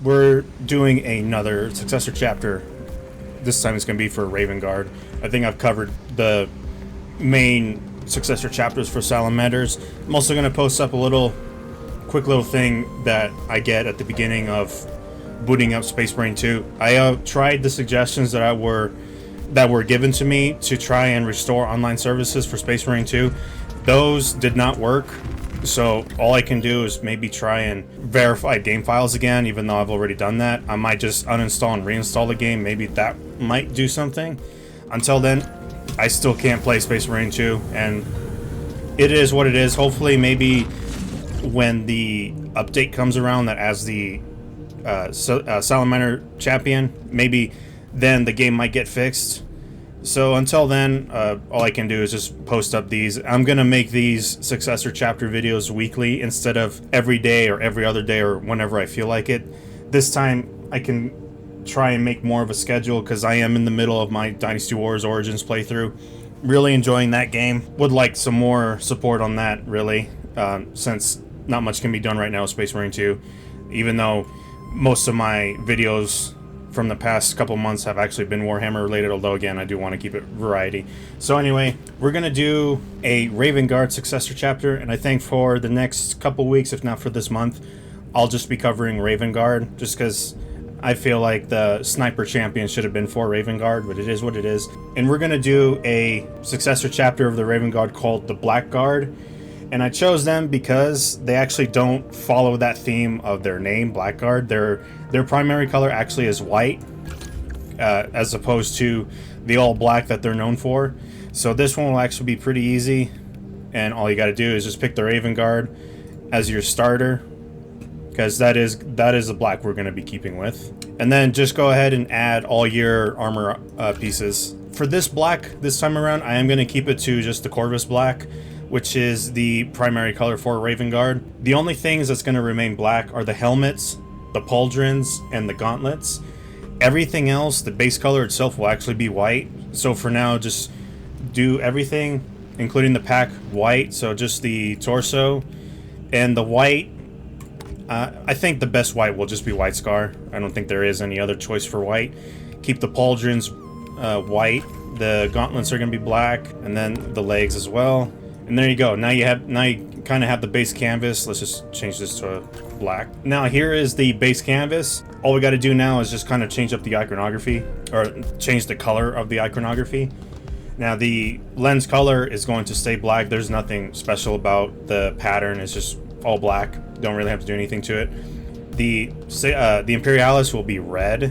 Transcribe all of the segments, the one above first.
we're doing another Successor chapter. This time it's going to be for Raven Guard. I think I've covered the main Successor chapters for Salamanders. I'm also going to post up a quick little thing that I get at the beginning of booting up Space Marine 2. I tried the suggestions that were given to me to try and restore online services for Space Marine 2. Those did not work. So all I can do is maybe try and verify game files again, even though I've already done that. I might just uninstall and reinstall the game. Maybe that might do something. Until then, I still can't play Space Marine 2, and it is what it is. Hopefully, maybe when the update comes around that adds the Salamander champion, maybe then the game might get fixed. So until then, all I can do is just post up these. I'm going to make these Successor chapter videos weekly instead of every day or every other day or whenever I feel like it. This time I can try and make more of a schedule because I am in the middle of my Dynasty Wars Origins playthrough. Really enjoying that game. Would like some more support on that, really, since not much can be done right now with Space Marine 2. Even though most of my videos from the past couple months have actually been Warhammer related, although again I do want to keep it variety. So anyway, we're gonna do a Raven Guard Successor chapter, and I think for the next couple weeks, if not for this month, I'll just be covering Raven Guard, just because I feel like the Sniper Champion should have been for Raven Guard, but it is what it is. And we're gonna do a Successor chapter of the Raven Guard called the Black Guard. And I chose them because they actually don't follow that theme of their name, Blackguard. Their primary color actually is white, as opposed to the all black that they're known for. So this one will actually be pretty easy, and all you got to do is just pick the Raven Guard as your starter, because that is the black we're going to be keeping with. And then just go ahead and add all your armor pieces. For this black this time around, I am going to keep it to just the Corvus black, which is the primary color for Raven Guard. The only things that's going to remain black are the helmets, the pauldrons, and the gauntlets. Everything else, the base color itself, will actually be white. So for now, just do everything, including the pack, white. So just the torso. And the white, I think the best white will just be White Scar. I don't think there is any other choice for white. Keep the pauldrons white. The gauntlets are going to be black, and then the legs as well. And there you go. Now you kind of have the base canvas. Let's just change this to black. Now here is the base canvas. All we got to do now is just kind of change up the iconography, or change the color of the iconography. Now the lens color is going to stay black. There's nothing special about the pattern. It's just all black. Don't really have to do anything to it. The Imperialis will be red,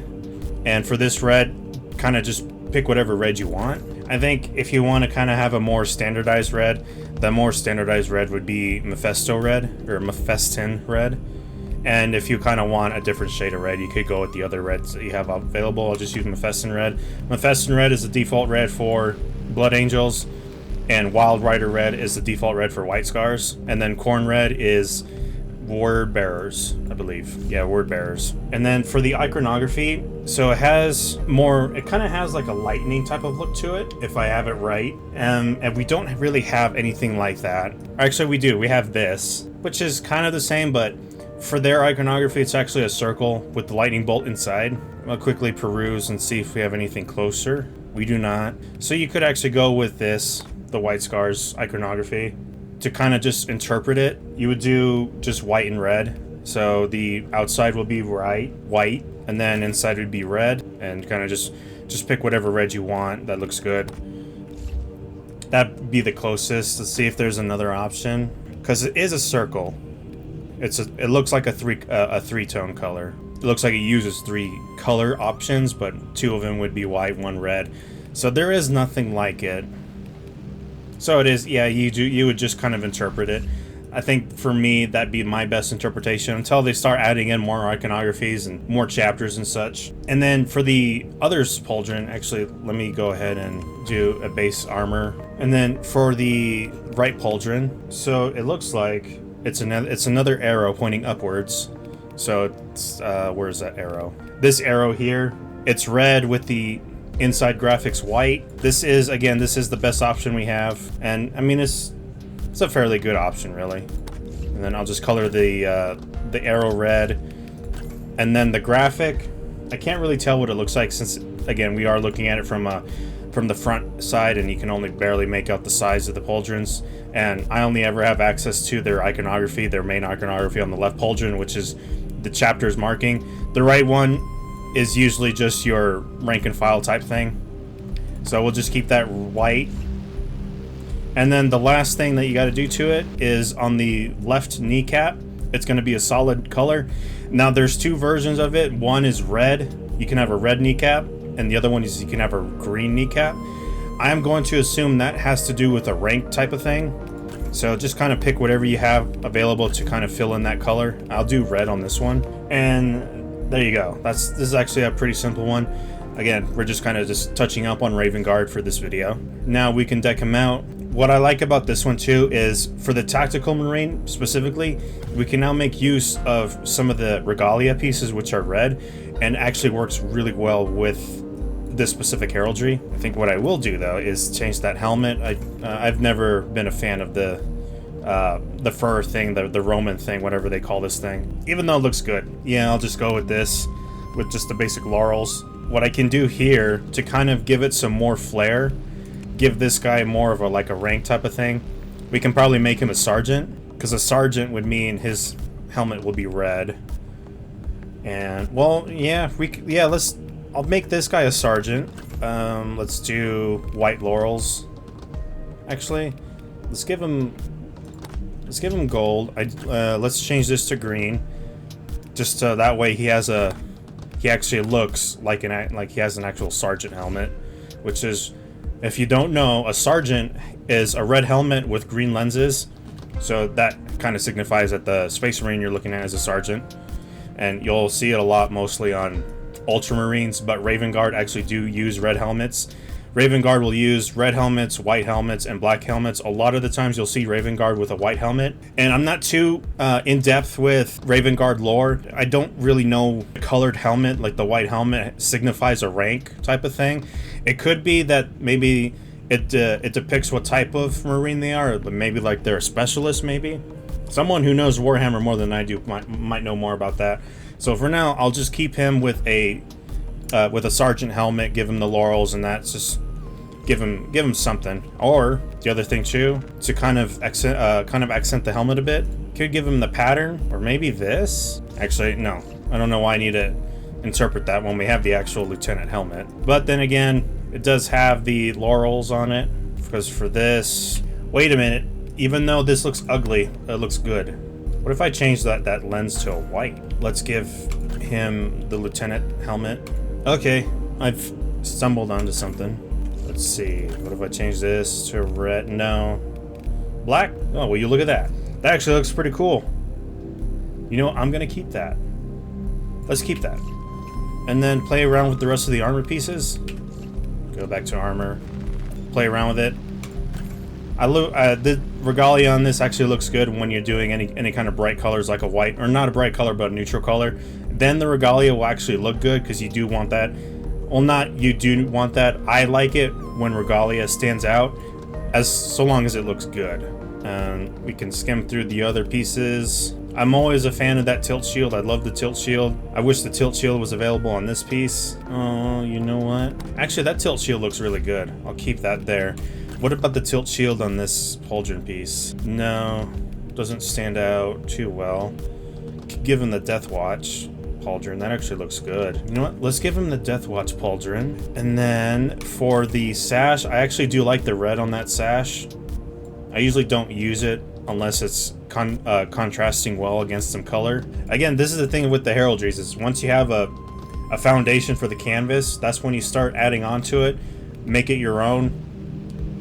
and for this red, kind of just pick whatever red you want. I think if you want to kind of have a more standardized red, the more standardized red would be Mephisto red, or Mephiston red. And if you kind of want a different shade of red, you could go with the other reds that you have available. I'll just use Mephiston red. Mephiston red is the default red for Blood Angels, and Wild Rider red is the default red for White Scars. And then Corn red is Word Bearers, I believe. Yeah, Word Bearers. And then for the iconography, so it kind of has like a lightning type of look to it, if I have it right. And we don't really have anything like that. Actually, we do. We have this, which is kind of the same, but for their iconography, it's actually a circle with the lightning bolt inside. I'll quickly peruse and see if we have anything closer. We do not. So you could actually go with this, the White Scars iconography. To kind of just interpret it, you would do just white and red. So the outside will be white, and then inside would be red, and kind of just pick whatever red you want that looks good. That'd be the closest. Let's see if there's another option, because it is a circle. It looks like a three-tone color. It looks like it uses 3 color options, but 2 of them would be white, 1 red. So there is nothing like it. So it is, yeah, you would just kind of interpret it. I think for me, that'd be my best interpretation until they start adding in more iconographies and more chapters and such. And then for the other pauldron, actually, let me go ahead and do a base armor. And then for the right pauldron, so it looks like it's another arrow pointing upwards. So it's, where's that arrow? This arrow here, it's red with the inside graphics white. This is the best option we have, and I mean it's a fairly good option, really. And then I'll just color the arrow red, And then the graphic, I can't really tell what it looks like since, again, we are looking at it from the front side, and you can only barely make out the size of the pauldrons. And I only ever have access to their iconography, their main iconography on the left pauldron, which is the chapter's marking. The right one is usually just your rank and file type thing. So we'll just keep that white. And then the last thing that you got to do to it is on the left kneecap, it's going to be a solid color. Now there's two versions of it. One is red. You can have a red kneecap, and the other one is you can have a green kneecap. I am going to assume that has to do with a rank type of thing. So just kind of pick whatever you have available to kind of fill in that color. I'll do red on this one. And there you go. This is actually a pretty simple one. Again, we're just kind of just touching up on Raven Guard for this video. Now we can deck him out. What I like about this one too is for the Tactical Marine specifically, we can now make use of some of the regalia pieces which are red, and actually works really well with this specific heraldry. I think what I will do though is change that helmet. I've never been a fan of the fur thing, the Roman thing, whatever they call this thing, even though it looks good. Yeah, I'll just go with this, with just the basic laurels. What I can do here to kind of give it some more flair, give this guy more of a like a rank type of thing, we can probably make him a sergeant, because a sergeant would mean his helmet will be red. And well, yeah, I'll make this guy a sergeant. Let's do white laurels. Actually, let's give him gold. Let's change this to green, just so that way he actually looks like he has an actual sergeant helmet, which is, if you don't know, a sergeant is a red helmet with green lenses. So that kind of signifies that the Space Marine you're looking at is a sergeant. And you'll see it a lot mostly on Ultramarines, but Raven Guard actually do use red helmets. Raven Guard will use red helmets, white helmets, and black helmets. A lot of the times you'll see Raven Guard with a white helmet. And I'm not too in-depth with Raven Guard lore. I don't really know the colored helmet, like the white helmet signifies a rank type of thing. It could be that maybe it depicts what type of Marine they are, but maybe like they're a specialist maybe. Someone who knows Warhammer more than I do might know more about that. So for now, I'll just keep him with a sergeant helmet, give him the laurels, and that's just give him something. Or the other thing too, to kind of accent the helmet a bit, could give him the pattern, or maybe this. Actually, no, I don't know why I need to interpret that when we have the actual lieutenant helmet. But then again, it does have the laurels on it, because for this, wait a minute, even though this looks ugly, it looks good. What if I change that lens to a white? Let's give him the lieutenant helmet. Okay, I've stumbled onto something. Let's see, what if I change this to red? No. Black? Oh, well, you look at that. That actually looks pretty cool. You know what? I'm gonna keep that. Let's keep that. And then play around with the rest of the armor pieces. Go back to armor. Play around with it. The regalia on this actually looks good when you're doing any kind of bright colors, like a white, or not a bright color, but a neutral color. Then the regalia will actually look good, because you do want that. Well, not you do want that. I like it when regalia stands out, so long as it looks good. We can skim through the other pieces. I'm always a fan of that tilt shield. I love the tilt shield. I wish the tilt shield was available on this piece. Oh, you know what? Actually, that tilt shield looks really good. I'll keep that there. What about the tilt shield on this pauldron piece? No, doesn't stand out too well. Give him the Death Watch pauldron. That actually looks good. You know what? Let's give him the Death Watch pauldron. And then for the sash, I actually do like the red on that sash. I usually don't use it unless it's contrasting well against some color. Again, this is the thing with the heraldries, is once you have a foundation for the canvas, that's when you start adding on to it, make it your own,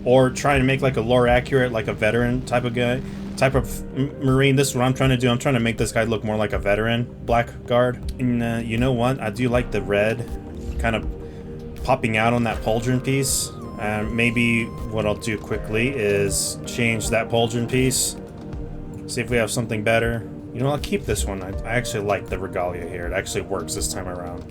or try to make like a lore accurate, like a veteran type of guy, type of Marine. This is what I'm trying to do. I'm trying to make this guy look more like a veteran Blackguard. And you know what? I do like the red kind of popping out on that pauldron piece. Maybe what I'll do quickly is change that pauldron piece. See if we have something better. You know, I'll keep this one. I actually like the regalia here. It actually works this time around.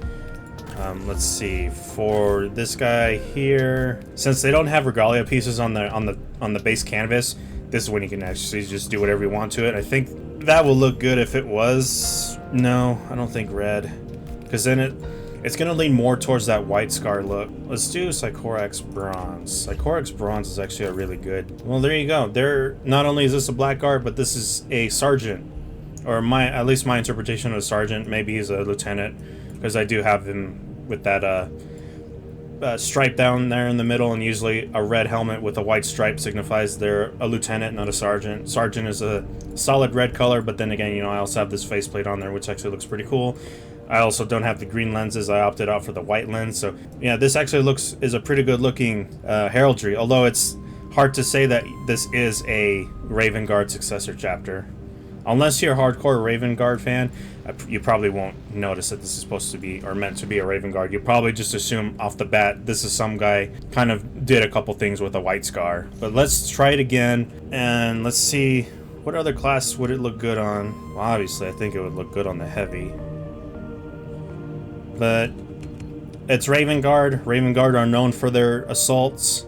Let's see, for this guy here, since they don't have regalia pieces on the base canvas, this is when you can actually just do whatever you want to it. I think that will look good if it was. No, I don't think red, because then it's gonna lean more towards that white scar look. Let's do Sycorax Bronze. Sycorax Bronze is actually a really good. Well, there you go. Not only is this a black guard, but this is a sergeant, or at least my interpretation of a sergeant. Maybe he's a lieutenant, because I do have him with that stripe down there in the middle, and usually a red helmet with a white stripe signifies they're a lieutenant, not a sergeant. Sergeant is a solid red color, but then again, you know, I also have this faceplate on there, which actually looks pretty cool. I also don't have the green lenses. I opted out for the white lens. So yeah, this actually is a pretty good looking heraldry, although it's hard to say that this is a Raven Guard Successor chapter. Unless you're a hardcore Raven Guard fan, you probably won't notice that this is supposed to be, or meant to be, a Raven Guard. You probably just assume off the bat this is some guy kind of did a couple things with a white scar. But let's try it again, and let's see what other class would it look good on. Well, obviously I think it would look good on the heavy. But it's Raven Guard. Raven Guard are known for their assaults,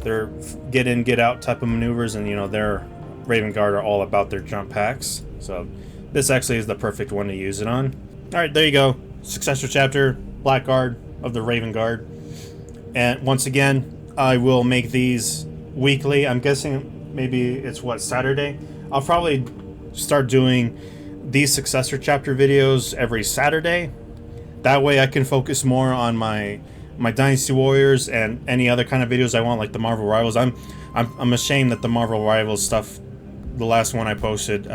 their get in, get out type of maneuvers, and you know, their Raven Guard are all about their jump packs. So this actually is the perfect one to use it on. Alright, there you go. Successor chapter, Black Guard of the Raven Guard. And once again, I will make these weekly. I'm guessing maybe it's what, Saturday? I'll probably start doing these Successor chapter videos every Saturday. That way I can focus more on my Dynasty Warriors and any other kind of videos I want, like the Marvel Rivals. I'm ashamed that the Marvel Rivals stuff, the last one I posted,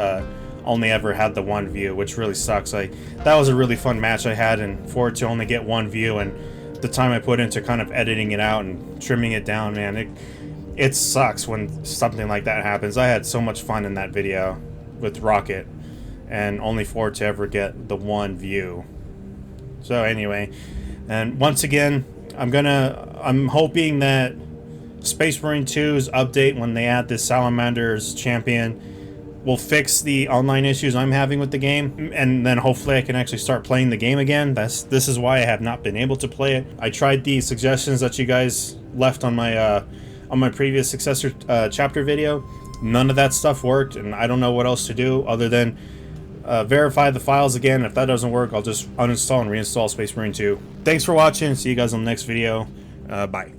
only ever had the one view, which really sucks. That was a really fun match I had, and for it to only get one view, and the time I put into kind of editing it out and trimming it down, man, it sucks when something like that happens. I had so much fun in that video with Rocket, and only for it to ever get the one view. So anyway, and once again, I'm hoping that Space Marine 2's update, when they add this Salamander's champion, will fix the online issues I'm having with the game, and then hopefully I can actually start playing the game again. This is why I have not been able to play it. I tried the suggestions that you guys left on my previous Successor chapter video. None of that stuff worked, and I don't know what else to do other than verify the files again. If that doesn't work, I'll just uninstall and reinstall Space Marine 2. Thanks for watching. See you guys on the next video. Bye.